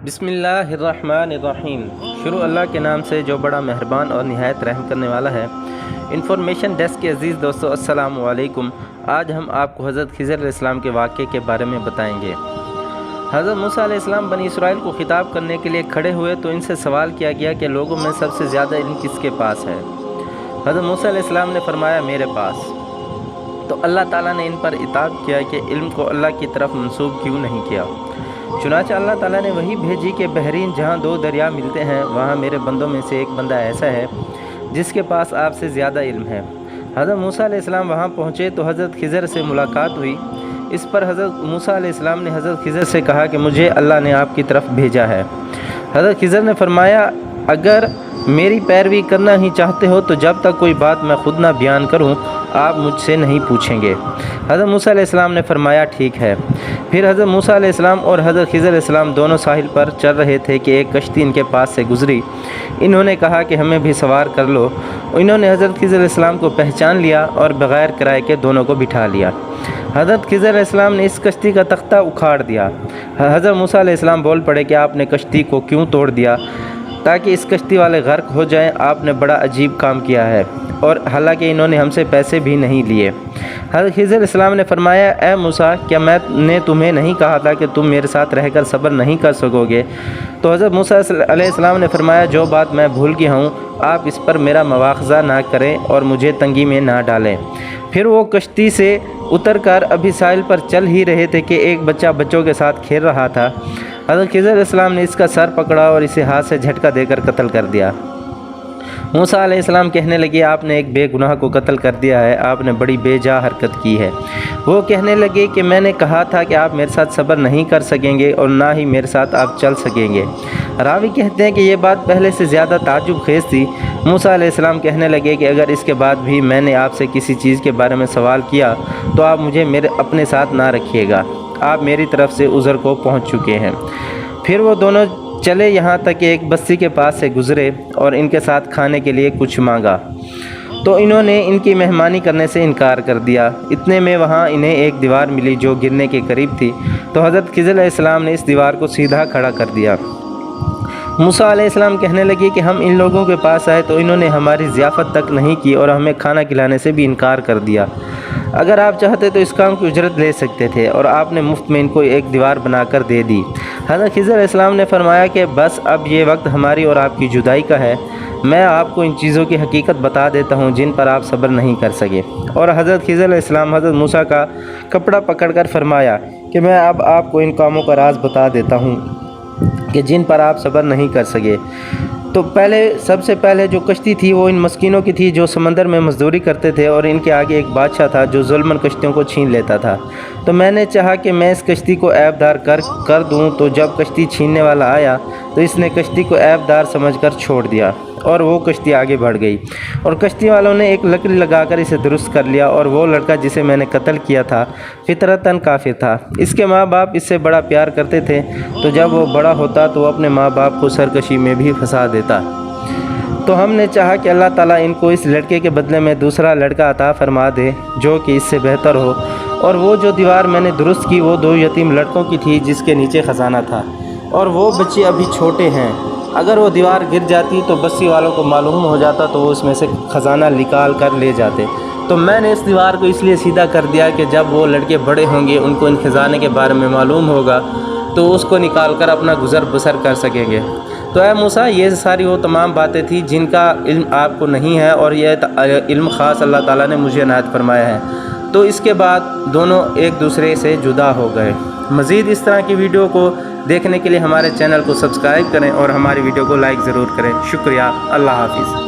بسم اللہ الرحمن الرحیم۔ شروع اللہ کے نام سے جو بڑا مہربان اور نہایت رحم کرنے والا ہے۔ انفارمیشن ڈیسک کے عزیز دوستو، السلام علیکم۔ آج ہم آپ کو حضرت خضر علیہ السلام کے واقعے کے بارے میں بتائیں گے۔ حضرت موسیٰ علیہ السلام بنی اسرائیل کو خطاب کرنے کے لیے کھڑے ہوئے تو ان سے سوال کیا گیا کہ لوگوں میں سب سے زیادہ علم کس کے پاس ہے؟ حضرت موسیٰ علیہ السلام نے فرمایا میرے پاس۔ تو اللہ تعالیٰ نے ان پر عتاب کیا کہ علم کو اللہ کی طرف منسوب کیوں نہیں کیا؟ چنانچہ اللہ تعالیٰ نے وہی بھیجی کہ بحرین جہاں دو دریا ملتے ہیں وہاں میرے بندوں میں سے ایک بندہ ایسا ہے جس کے پاس آپ سے زیادہ علم ہے۔ حضرت موسیٰ علیہ السلام وہاں پہنچے تو حضرت خضر سے ملاقات ہوئی۔ اس پر حضرت موسیٰ علیہ السلام نے حضرت خضر سے کہا کہ مجھے اللہ نے آپ کی طرف بھیجا ہے۔ حضرت خضر نے فرمایا اگر میری پیروی کرنا ہی چاہتے ہو تو جب تک کوئی بات میں خود نہ بیان کروں آپ مجھ سے نہیں پوچھیں گے۔ حضرت موسیٰ علیہ السلام نے فرمایا ٹھیک ہے۔ پھر حضرت موسیٰ علیہ السلام اور حضرت خضر علیہ السلام دونوں ساحل پر چل رہے تھے کہ ایک کشتی ان کے پاس سے گزری۔ انہوں نے کہا کہ ہمیں بھی سوار کر لو۔ انہوں نے حضرت خضر علیہ السلام کو پہچان لیا اور بغیر کرائے کے دونوں کو بٹھا لیا۔ حضرت خضر علیہ السلام نے اس کشتی کا تختہ اکھاڑ دیا۔ حضرت موسیٰ علیہ السلام بول پڑے کہ آپ نے کشتی کو کیوں توڑ دیا تاکہ اس کشتی والے غرق ہو جائیں؟ آپ نے بڑا عجیب کام کیا ہے، اور حالانکہ انہوں نے ہم سے پیسے بھی نہیں لیے۔ حضرت خضر علیہ السلام نے فرمایا اے موسیٰ، کیا میں نے تمہیں نہیں کہا تھا کہ تم میرے ساتھ رہ کر صبر نہیں کر سکو گے؟ تو حضرت موسیٰ علیہ السلام نے فرمایا جو بات میں بھول گیا ہوں آپ اس پر میرا مواخذہ نہ کریں اور مجھے تنگی میں نہ ڈالیں۔ پھر وہ کشتی سے اتر کر ابھی ساحل پر چل ہی رہے تھے کہ ایک بچہ بچوں کے ساتھ کھیل رہا تھا۔ حضرت خضر علیہ السلام نے اس کا سر پکڑا اور اسے ہاتھ سے جھٹکا دے کر قتل کر دیا۔ موسیٰ علیہ السلام کہنے لگے آپ نے ایک بے گناہ کو قتل کر دیا ہے، آپ نے بڑی بے جا حرکت کی ہے۔ وہ کہنے لگے کہ میں نے کہا تھا کہ آپ میرے ساتھ صبر نہیں کر سکیں گے اور نہ ہی میرے ساتھ آپ چل سکیں گے۔ راوی کہتے ہیں کہ یہ بات پہلے سے زیادہ تعجب خیز تھی۔ موسیٰ علیہ السلام کہنے لگے کہ اگر اس کے بعد بھی میں نے آپ سے کسی چیز کے بارے میں سوال کیا تو آپ مجھے اپنے ساتھ نہ رکھیے گا، آپ میری طرف سے عذر کو پہنچ چکے ہیں۔ پھر وہ دونوں چلے یہاں تک کہ ایک بستی کے پاس سے گزرے اور ان کے ساتھ کھانے کے لیے کچھ مانگا تو انہوں نے ان کی مہمانی کرنے سے انکار کر دیا۔ اتنے میں وہاں انہیں ایک دیوار ملی جو گرنے کے قریب تھی، تو حضرت خضر علیہ السلام نے اس دیوار کو سیدھا کھڑا کر دیا۔ موسیٰ علیہ السلام کہنے لگے کہ ہم ان لوگوں کے پاس آئے تو انہوں نے ہماری ضیافت تک نہیں کی اور ہمیں کھانا کھلانے سے بھی انکار کر دیا۔ اگر آپ چاہتے تو اس کام کی اجرت لے سکتے تھے اور آپ نے مفت میں ان کو ایک دیوار بنا کر دے دی۔ حضرت خضر علیہ السلام نے فرمایا کہ بس اب یہ وقت ہماری اور آپ کی جدائی کا ہے، میں آپ کو ان چیزوں کی حقیقت بتا دیتا ہوں جن پر آپ صبر نہیں کر سکے۔ اور حضرت خضر علیہ السلام حضرت موسیٰ کا کپڑا پکڑ کر فرمایا کہ میں اب آپ کو ان کاموں کا راز بتا دیتا ہوں کہ جن پر آپ صبر نہیں کر سکے۔ تو سب سے پہلے جو کشتی تھی وہ ان مسکینوں کی تھی جو سمندر میں مزدوری کرتے تھے، اور ان کے آگے ایک بادشاہ تھا جو ظلماً کشتیوں کو چھین لیتا تھا۔ تو میں نے چاہا کہ میں اس کشتی کو عیب دار کر دوں، تو جب کشتی چھیننے والا آیا تو اس نے کشتی کو عیب دار سمجھ کر چھوڑ دیا اور وہ کشتی آگے بڑھ گئی، اور کشتی والوں نے ایک لکڑی لگا کر اسے درست کر لیا، اور وہ لڑکا جسے میں نے قتل کیا تھا فطرتاً کافر تھا۔ اس کے ماں باپ اس سے بڑا پیار کرتے تھے، تو جب وہ بڑا ہوتا تو وہ اپنے ماں باپ کو سرکشی میں بھی پھنسا دیتا۔ تو ہم نے چاہا کہ اللہ تعالیٰ ان کو اس لڑکے کے بدلے میں دوسرا لڑکا عطا فرما دے جو کہ اس سے بہتر ہو۔ اور وہ جو دیوار میں نے درست کی وہ 2 یتیم لڑکوں کی تھی جس کے نیچے خزانہ تھا، اور وہ بچے ابھی چھوٹے ہیں۔ اگر وہ دیوار گر جاتی تو بستی والوں کو معلوم ہو جاتا تو وہ اس میں سے خزانہ نکال کر لے جاتے۔ تو میں نے اس دیوار کو اس لیے سیدھا کر دیا کہ جب وہ لڑکے بڑے ہوں گے ان کو ان خزانے کے بارے میں معلوم ہوگا تو اس کو نکال کر اپنا گزر بسر کر سکیں گے۔ تو اے موسیٰ یہ ساری وہ تمام باتیں تھیں جن کا علم آپ کو نہیں ہے، اور یہ علم خاص اللہ تعالیٰ نے مجھے عنایت فرمایا ہے۔ تو اس کے بعد دونوں ایک دوسرے سے جدا ہو گئے۔ مزید اس طرح کی ویڈیو کو دیکھنے کے لیے ہمارے چینل کو سبسکرائب کریں اور ہماری ویڈیو کو لائک ضرور کریں۔ شکریہ، اللہ حافظ۔